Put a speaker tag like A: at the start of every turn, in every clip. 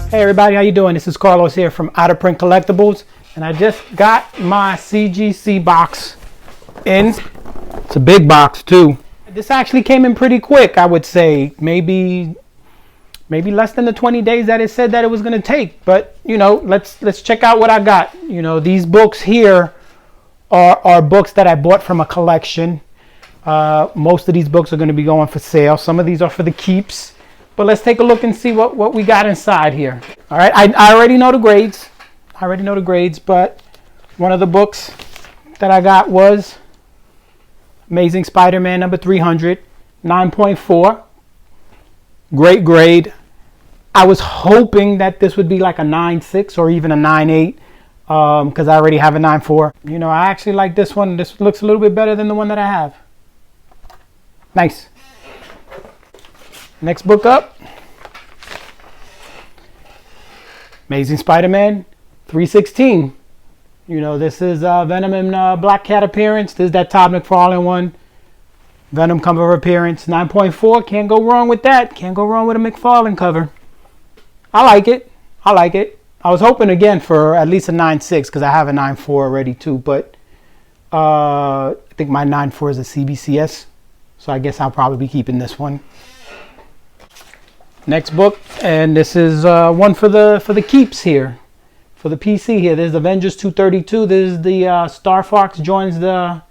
A: Hey everybody, how you doing? This is Carlos here from Out of Print Collectibles, and I just got my CGC box in. It's a big box too. This actually came in pretty quick, I would say. Maybe less than the 20 days that it said that it was going to take. But you know, let's check out what I got. You know, these books here are books that I bought from a collection. Most of these books are going to be going for sale. Some of these are for the keeps. But let's take a look and see what we got inside here. All right, I already know the grades. But one of the books that I got was Amazing Spider-Man number 300, 9.4. Great grade. I was hoping that this would be like a 9.6 or even a 9.8 because I already have a 9.4. You know, I actually like this one. This looks a little bit better than the one that I have. Nice. Next book up, Amazing Spider-Man 316. You know, this is Venom and Black Cat appearance. This is that Todd McFarlane one. Venom cover appearance, 9.4. Can't go wrong with that. Can't go wrong with a McFarlane cover. I like it. I was hoping again for at least a 9.6 because I have a 9.4 already too. But I think my 9.4 is a CBCS. So I guess I'll probably be keeping this one. Next book, and this is one for the keeps here, for the PC here. There's Avengers 232. This is the Starfox joins the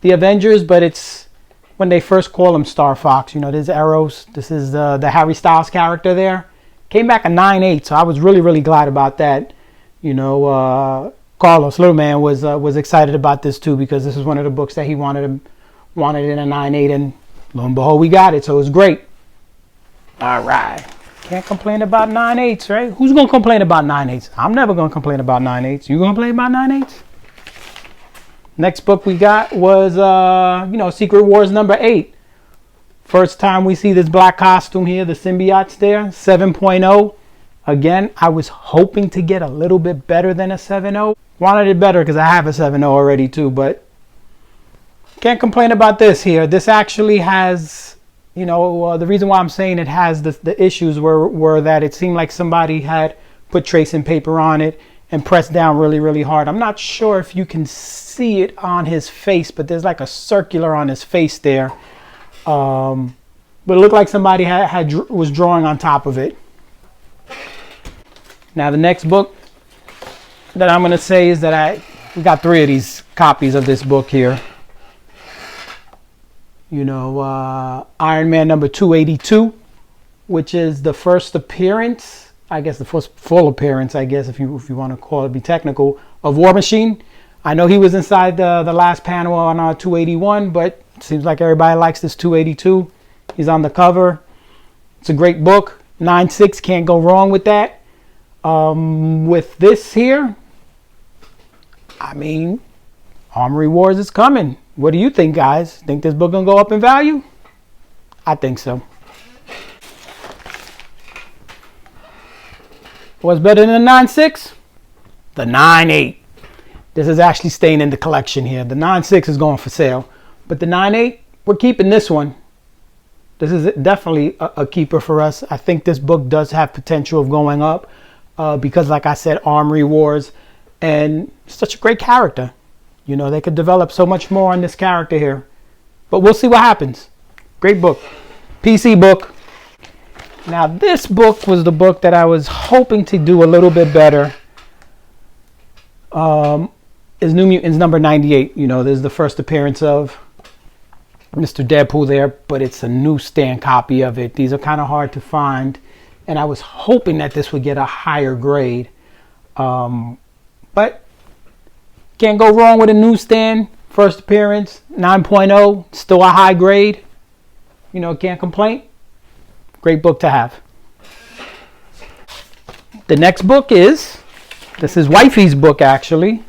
A: Avengers, but it's when they first call him Starfox. You know, there's Eros. This is the Harry Styles character there. Came back a 9.8, so I was really glad about that. You know, Carlos, little man, was excited about this too because this is one of the books that he wanted in a 9.8, and lo and behold, we got it. So it was great. All right. Can't complain about 9.8s, right? Who's going to complain about 9.8s? I'm never going to complain about 9.8s. You going to complain about 9.8s? Next book we got was, you know, Secret Wars number 8. First time we see this black costume here, the symbiotes there, 7.0. Again, I was hoping to get a little bit better than a 7.0. Wanted it better because I have a 7.0 already too, but can't complain about this here. This actually has... You know, the reason why I'm saying it has the issues were that it seemed like somebody had put tracing paper on it and pressed down really hard. I'm not sure if you can see it on his face, but there's like a circular on his face there. But it looked like somebody was drawing on top of it. Now the next book that I'm going to say is that we got 3 of these copies of this book here. You know, Iron Man number 282, which is the first appearance, I guess the first full appearance, I guess, if you want to call it, be technical, of War Machine. I know he was inside the last panel on 281, but it seems like everybody likes this 282. He's on the cover. It's a great book. 9.6, can't go wrong with that. With this here, I mean, Armory Wars is coming. What do you think, guys? Think this book gonna go up in value? I think so. What's better than a 9.6? The 9.8. This is actually staying in the collection here. The 9.6 is going for sale, but the 9.8, we're keeping this one. This is definitely a keeper for us. I think this book does have potential of going up because, like I said, Armory Wars, and such a great character. You know, they could develop so much more on this character here. But we'll see what happens. Great book. PC book. Now, this book was the book that I was hoping to do a little bit better. Is New Mutants number 98. You know, there's the first appearance of Mr. Deadpool there, but it's a newsstand copy of it. These are kind of hard to find. And I was hoping that this would get a higher grade. But can't go wrong with a newsstand. First appearance, 9.0, still a high grade. You know, can't complain. Great book to have. The next book this is Wifey's book actually.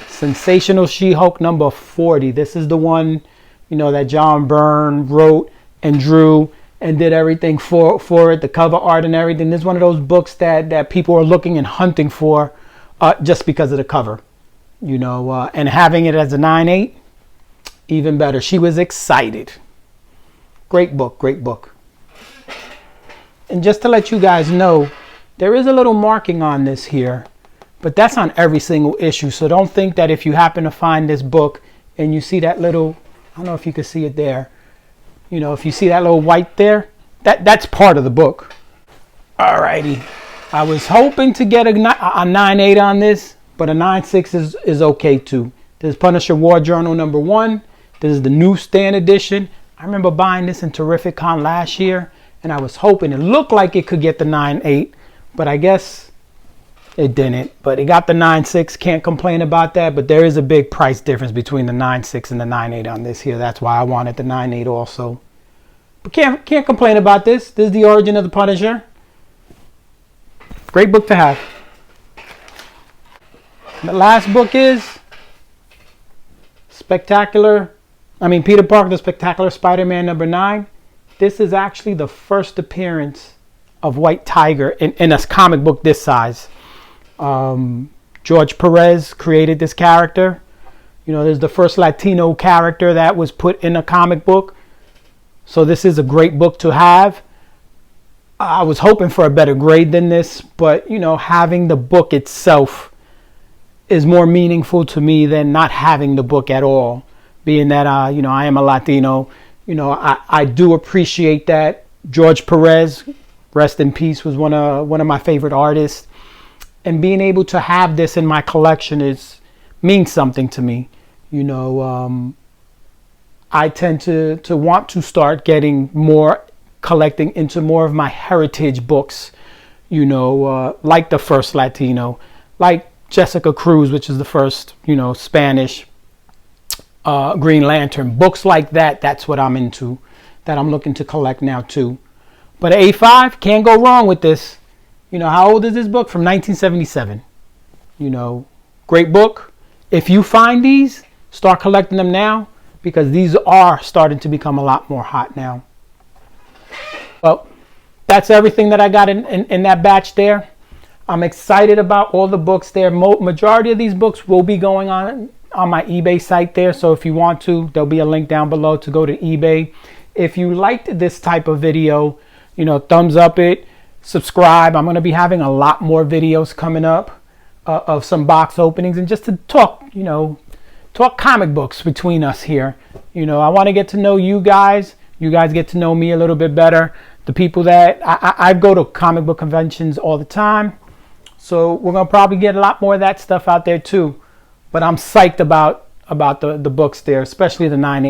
A: Sensational SheHulk number 40. This is the one, you know, that John Byrne wrote and drew and did everything for it, the cover art and everything. This is one of those books that people are looking and hunting for just because of the cover. You know, and having it as a 9.8, even better. She was excited. Great book, great book. And just to let you guys know, There is a little marking on this here, but that's on every single issue. So don't think that if you happen to find this book and you see that little, I don't know if you can see it there, you know, if you see that little white there, that's part of the book. Alrighty, I was hoping to get a 9.8 on this, but a 9.6 is okay too. This is Punisher War Journal #1. This is the newsstand edition. I remember buying this in Terrific Con last year, and I was hoping it looked like it could get the 9.8, but I guess it didn't. But it got the 9.6. Can't complain about that, but there is a big price difference between the 9.6 and the 9.8 on this here. That's why I wanted the 9.8 also. But can't complain about this. This is the origin of the Punisher. Great book to have. The last book is Peter Parker, the Spectacular Spider-Man #9. This is actually the first appearance of White Tiger in a comic book this size. George Perez created this character. You know, this is the first Latino character that was put in a comic book. So this is a great book to have. I was hoping for a better grade than this, but you know, having the book itself is more meaningful to me than not having the book at all. Being that you know, I am a Latino, you know, I do appreciate that. George Perez, rest in peace, was one of my favorite artists, and being able to have this in my collection means something to me. You know, I tend to want to start collecting into more of my heritage books, you know, like the first Latino, like Jessica Cruz, which is the first, you know, Spanish Green Lantern. Books like that, that's what I'm into, that I'm looking to collect now too. But A5, can't go wrong with this. You know, how old is this book? From 1977. You know, great book. If you find these, start collecting them now, because these are starting to become a lot more hot now. Well, that's everything that I got in that batch there. I'm excited about all the books there. Majority of these books will be going on my eBay site there. So if you want to, there'll be a link down below to go to eBay. If you liked this type of video, you know, thumbs up it, subscribe. I'm going to be having a lot more videos coming up of some box openings, and just to talk, you know, talk comic books between us here. You know, I want to get to know you guys. You guys get to know me a little bit better. The people that I go to comic book conventions all the time, so we're gonna probably get a lot more of that stuff out there too. But I'm psyched about the books there, especially the 9.8.